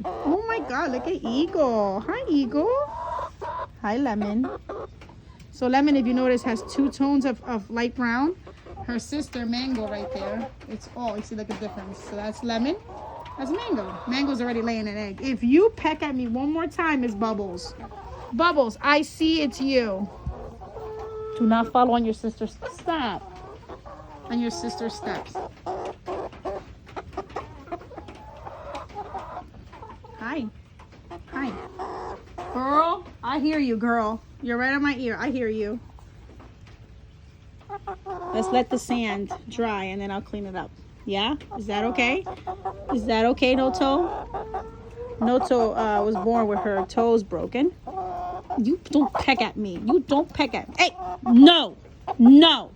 Hi. Oh my God, look at Eagle. Hi, Eagle. Hi, Lemon. So Lemon, if you notice, has two tones of light brown. Her sister, Mango, right there. It's all, you see like a difference. So that's Lemon. That's Mango. Mango's already laying an egg. If you peck at me one more time, it's Bubbles. Bubbles, I see it's you. Do not follow on your sister's stop. On your sister's steps. Hi. Hi. Girl, I hear you, girl. You're right on my ear. I hear you. Let's let the sand dry and then I'll clean it up. Yeah? Is that okay? Is that okay, Noto? Noto was born with her toes broken. You don't peck at me. You don't peck at me. Hey, no. No.